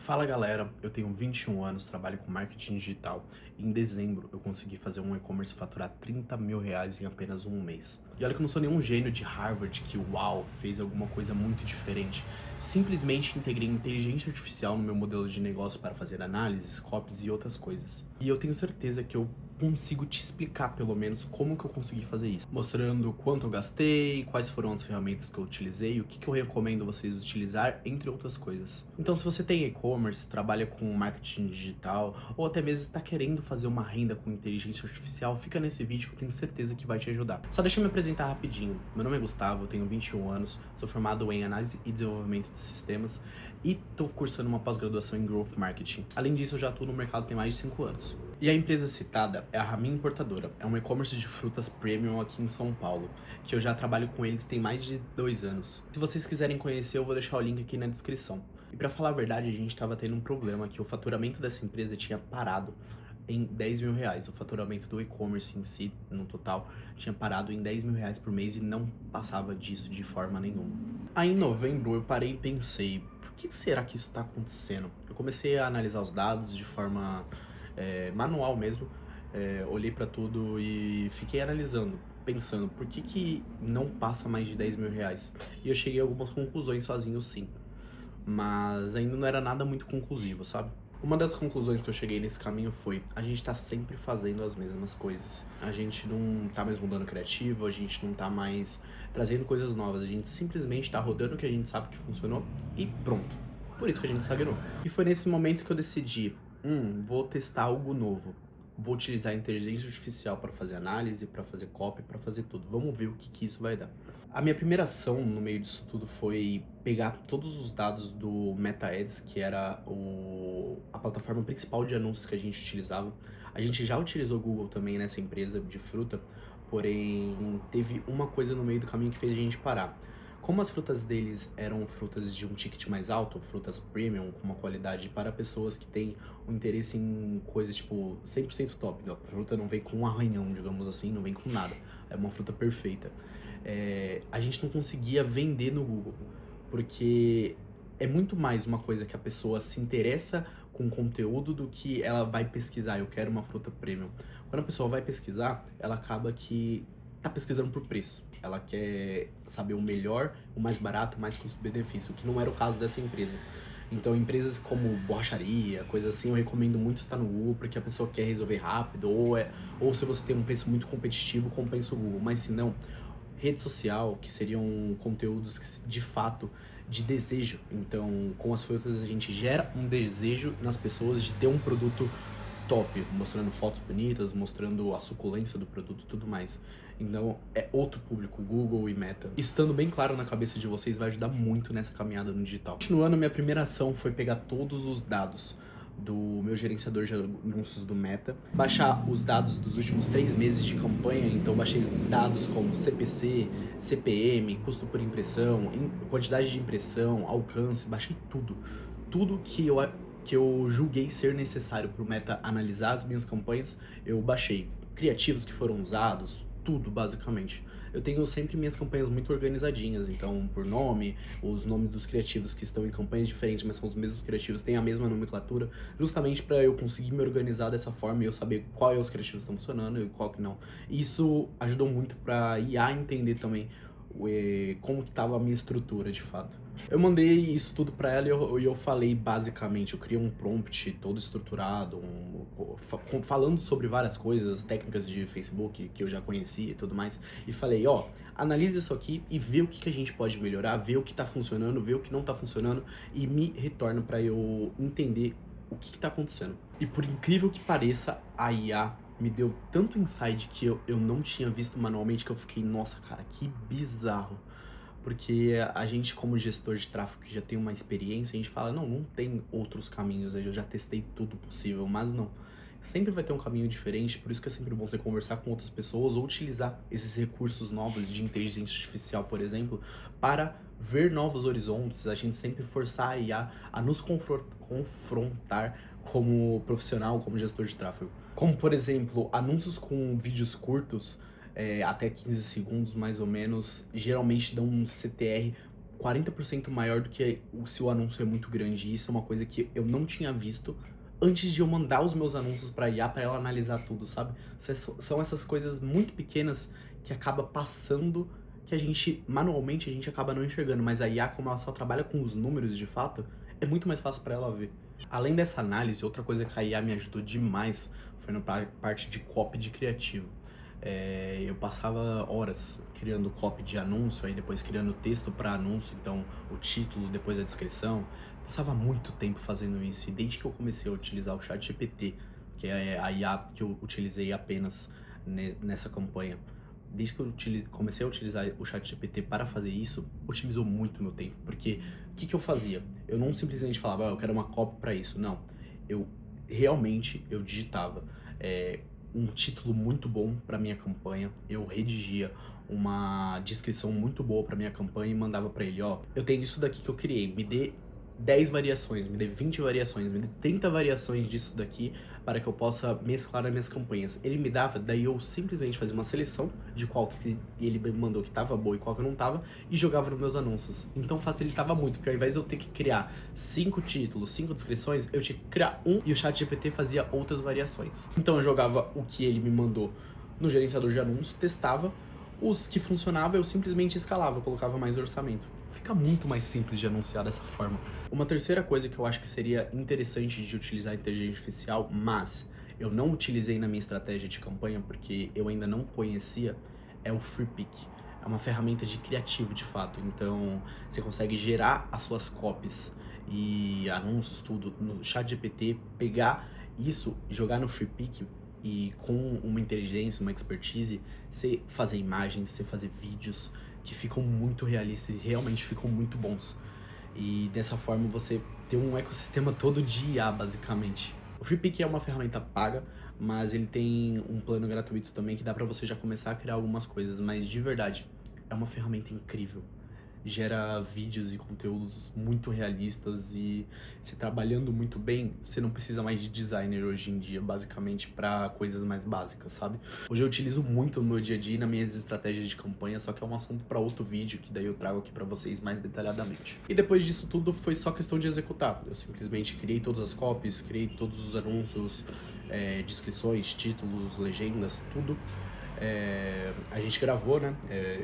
Fala galera, eu tenho 21 anos, trabalho com marketing digital e em dezembro eu consegui fazer um e-commerce faturar 30 mil reais em apenas um mês. E olha que eu não sou nenhum gênio de Harvard que, uau, fez alguma coisa muito diferente. Simplesmente integrei inteligência artificial no meu modelo de negócio para fazer análises, copies e outras coisas. E eu tenho certeza que eu consigo te explicar pelo menos como que eu consegui fazer isso, mostrando quanto eu gastei, quais foram as ferramentas que eu utilizei, o que eu recomendo vocês utilizar, entre outras coisas. Então se você tem e-commerce, trabalha com marketing digital ou até mesmo está querendo fazer uma renda com inteligência artificial, fica nesse vídeo que eu tenho certeza que vai te ajudar. Só deixa eu me apresentar rapidinho. Meu nome é Gustavo, eu tenho 21 anos, sou formado em análise e desenvolvimento de sistemas e estou cursando uma pós-graduação em Growth Marketing. Além disso, eu já atuo no mercado tem mais de 5 anos. E a empresa citada é a Ramin Importadora, é um e-commerce de frutas premium aqui em São Paulo, que eu já trabalho com eles tem mais de 2 anos. Se vocês quiserem conhecer, eu vou deixar o link aqui na descrição. E para falar a verdade, a gente estava tendo um problema que o faturamento dessa empresa tinha parado em 10 mil reais. O faturamento do e-commerce em si, no total, tinha parado em 10 mil reais por mês e não passava disso de forma nenhuma. Aí em novembro eu parei e pensei, por que será que isso está acontecendo? Eu comecei a analisar os dados de forma manual mesmo, olhei para tudo e fiquei analisando, pensando, por que não passa mais de 10 mil reais? E eu cheguei a algumas conclusões sozinho sim, mas ainda não era nada muito conclusivo, sabe? Uma das conclusões que eu cheguei nesse caminho foi, a gente tá sempre fazendo as mesmas coisas. A gente não tá mais mudando criativo, a gente não tá mais trazendo coisas novas, a gente simplesmente tá rodando o que a gente sabe que funcionou e pronto. Por isso que a gente estagnou. E foi nesse momento que eu decidi, vou testar algo novo. Vou utilizar a inteligência artificial para fazer análise, para fazer copy, para fazer tudo. Vamos ver o que isso vai dar. A minha primeira ação no meio disso tudo foi pegar todos os dados do Meta Ads, que era a plataforma principal de anúncios que a gente utilizava. A gente já utilizou o Google também nessa empresa de fruta, porém teve uma coisa no meio do caminho que fez a gente parar. Como as frutas deles eram frutas de um ticket mais alto, frutas premium, com uma qualidade para pessoas que têm um interesse em coisas tipo 100% top. A fruta não vem com um arranhão, digamos assim, não vem com nada. É uma fruta perfeita. A gente não conseguia vender no Google, porque é muito mais uma coisa que a pessoa se interessa com o conteúdo do que ela vai pesquisar. Eu quero uma fruta premium. Quando a pessoa vai pesquisar, ela acaba que tá pesquisando por preço. Ela quer saber o melhor, o mais barato, o mais custo-benefício, o que não era o caso dessa empresa. Então, empresas como borracharia, coisas assim, eu recomendo muito estar no Google, porque a pessoa quer resolver rápido, ou se você tem um preço muito competitivo, compensa o Google. Mas se não, rede social, que seriam conteúdos de fato de desejo. Então, com as frutas a gente gera um desejo nas pessoas de ter um produto top, mostrando fotos bonitas, mostrando a suculência do produto e tudo mais. Então é outro público, Google e Meta. Isso estando bem claro na cabeça de vocês vai ajudar muito nessa caminhada no digital. Continuando, minha primeira ação foi pegar todos os dados do meu gerenciador de anúncios do Meta, baixar os dados dos últimos 3 meses de campanha, então baixei dados como CPC, CPM, custo por impressão, quantidade de impressão, alcance, baixei tudo. Tudo que eu julguei ser necessário para o Meta analisar as minhas campanhas, eu baixei. Criativos que foram usados, tudo basicamente. Eu tenho sempre minhas campanhas muito organizadinhas, então por nome, os nomes dos criativos que estão em campanhas diferentes, mas são os mesmos criativos, têm a mesma nomenclatura, justamente para eu conseguir me organizar dessa forma e eu saber qual é os criativos que estão funcionando e qual que não. Isso ajudou muito para IA entender também como que estava a minha estrutura de fato. Eu mandei isso tudo para ela e eu falei basicamente, eu criei um prompt todo estruturado, falando sobre várias coisas, técnicas de Facebook que eu já conhecia e tudo mais, e falei, ó, analisa isso aqui e vê o que a gente pode melhorar, vê o que tá funcionando, vê o que não tá funcionando e me retorna para eu entender o que tá acontecendo. E por incrível que pareça, a IA me deu tanto insight que eu não tinha visto manualmente que eu fiquei, nossa, cara, que bizarro. Porque a gente, como gestor de tráfego que já tem uma experiência, a gente fala, não tem outros caminhos, eu já testei tudo possível, mas não. Sempre vai ter um caminho diferente, por isso que é sempre bom você conversar com outras pessoas ou utilizar esses recursos novos de inteligência artificial, por exemplo, para ver novos horizontes, a gente sempre forçar a IA a nos confrontar como profissional, como gestor de tráfego. Como, por exemplo, anúncios com vídeos curtos, até 15 segundos mais ou menos, geralmente dão um CTR 40% maior do que se o anúncio é muito grande. E isso é uma coisa que eu não tinha visto antes de eu mandar os meus anúncios pra IA pra ela analisar tudo, sabe? São essas coisas muito pequenas que acaba passando, que a gente, manualmente, a gente acaba não enxergando. Mas a IA, como ela só trabalha com os números de fato, é muito mais fácil pra ela ver. Além dessa análise, outra coisa que a IA me ajudou demais foi na parte de copy de criativo. Eu passava horas criando copy de anúncio, aí depois criando texto para anúncio, então o título, depois a descrição. Passava muito tempo fazendo isso, e desde que eu comecei a utilizar o ChatGPT, que é a IA que eu utilizei apenas nessa campanha, desde que eu comecei a utilizar o ChatGPT para fazer isso, otimizou muito meu tempo. Porque o que eu fazia? Eu não simplesmente falava, eu quero uma copy para isso. Não, eu realmente digitava um título muito bom para minha campanha, eu redigia uma descrição muito boa para minha campanha e mandava para ele, ó, eu tenho isso daqui que eu criei, me dê 10 variações, me dê 20 variações, me dê 30 variações disso daqui para que eu possa mesclar nas minhas campanhas. Ele me dava, daí eu simplesmente fazia uma seleção de qual que ele me mandou que tava boa e qual que não tava e jogava nos meus anúncios. Então facilitava muito, porque ao invés de eu ter que criar 5 títulos, 5 descrições, eu tinha que criar um e o ChatGPT fazia outras variações. Então eu jogava o que ele me mandou no gerenciador de anúncios, testava, os que funcionavam eu simplesmente escalava, colocava mais orçamento. Fica muito mais simples de anunciar dessa forma. Uma terceira coisa que eu acho que seria interessante de utilizar a inteligência artificial, mas eu não utilizei na minha estratégia de campanha porque eu ainda não conhecia, é o FreePic. É uma ferramenta de criativo de fato, então você consegue gerar as suas copies e anúncios, tudo no ChatGPT, pegar isso, jogar no FreePic e com uma inteligência, uma expertise, você fazer imagens, você fazer vídeos que ficam muito realistas e realmente ficam muito bons. E dessa forma você tem um ecossistema todo de IA, basicamente. O FreePic é uma ferramenta paga, mas ele tem um plano gratuito também que dá pra você já começar a criar algumas coisas, mas de verdade, é uma ferramenta incrível. Gera vídeos e conteúdos muito realistas e você trabalhando muito bem, você não precisa mais de designer hoje em dia, basicamente, para coisas mais básicas, sabe? Hoje eu utilizo muito no meu dia a dia e nas minhas estratégias de campanha, só que é um assunto para outro vídeo, que daí eu trago aqui para vocês mais detalhadamente. E depois disso tudo foi só questão de executar. Eu simplesmente criei todas as copies, criei todos os anúncios, descrições, títulos, legendas, tudo. A gente gravou, né?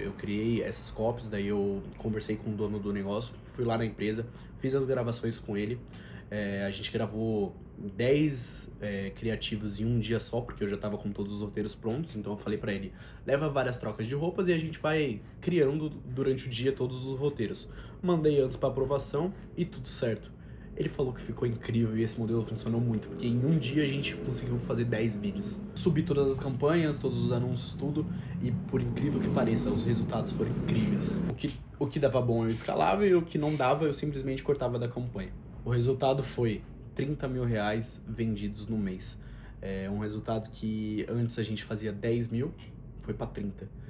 Eu criei essas copies, daí eu conversei com o dono do negócio, fui lá na empresa, fiz as gravações com ele. A gente gravou 10 criativos em um dia só, porque eu já tava com todos os roteiros prontos, então eu falei pra ele, leva várias trocas de roupas e a gente vai criando durante o dia todos os roteiros. Mandei antes pra aprovação e tudo certo. Ele falou que ficou incrível e esse modelo funcionou muito, porque em um dia a gente conseguiu fazer 10 vídeos. Subi todas as campanhas, todos os anúncios, tudo, e por incrível que pareça, os resultados foram incríveis. O que dava bom eu escalava e o que não dava eu simplesmente cortava da campanha. O resultado foi 30 mil reais vendidos no mês. Um resultado que antes a gente fazia 10 mil, foi para 30.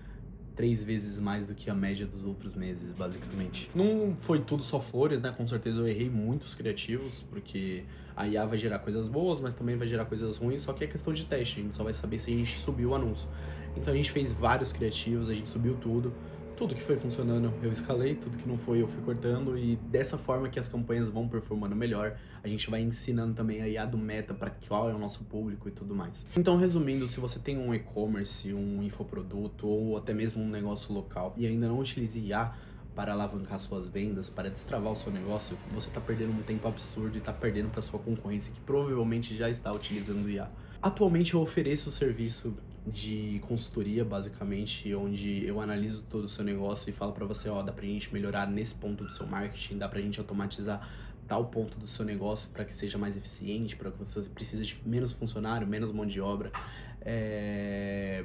3 vezes mais do que a média dos outros meses, basicamente. Não foi tudo só flores, né? Com certeza eu errei muitos criativos, porque a IA vai gerar coisas boas, mas também vai gerar coisas ruins, só que é questão de teste, a gente só vai saber se a gente subiu o anúncio. Então a gente fez vários criativos, a gente subiu tudo que foi funcionando eu escalei, tudo que não foi eu fui cortando, e dessa forma que as campanhas vão performando melhor, a gente vai ensinando também a IA do Meta para qual é o nosso público e tudo mais. Então, resumindo, se você tem um e-commerce, um infoproduto ou até mesmo um negócio local e ainda não utiliza IA para alavancar suas vendas, para destravar o seu negócio, você está perdendo um tempo absurdo e está perdendo para sua concorrência que provavelmente já está utilizando IA. Atualmente eu ofereço o serviço de consultoria, basicamente, onde eu analiso todo o seu negócio e falo para você, ó, dá pra gente melhorar nesse ponto do seu marketing, dá pra gente automatizar tal ponto do seu negócio para que seja mais eficiente, para que você precise de menos funcionário, menos mão de obra.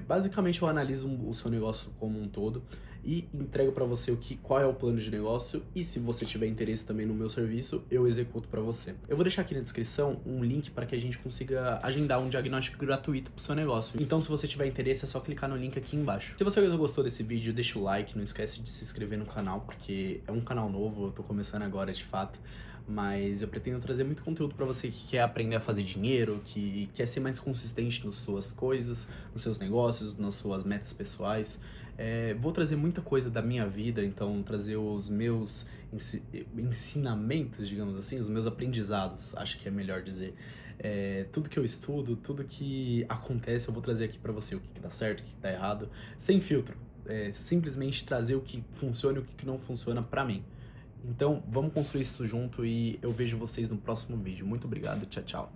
Basicamente eu analiso o seu negócio como um todo e entrego para você qual é o plano de negócio, e se você tiver interesse também no meu serviço, eu executo para você. Eu vou deixar aqui na descrição um link para que a gente consiga agendar um diagnóstico gratuito pro seu negócio. Então, se você tiver interesse, é só clicar no link aqui embaixo. Se você gostou desse vídeo, deixa o like, não esquece de se inscrever no canal, porque é um canal novo, eu tô começando agora de fato. mas eu pretendo trazer muito conteúdo para você que quer aprender a fazer dinheiro, que quer ser mais consistente nas suas coisas, nos seus negócios, nas suas metas pessoais. Vou trazer muita coisa da minha vida, então trazer os meus ensinamentos, digamos assim, os meus aprendizados, acho que é melhor dizer. Tudo que eu estudo, tudo que acontece, eu vou trazer aqui para você, o que que dá certo, o que que tá errado, sem filtro. Simplesmente trazer o que funciona e o que que não funciona para mim. Então, vamos construir isso junto e eu vejo vocês no próximo vídeo. Muito obrigado, tchau, tchau.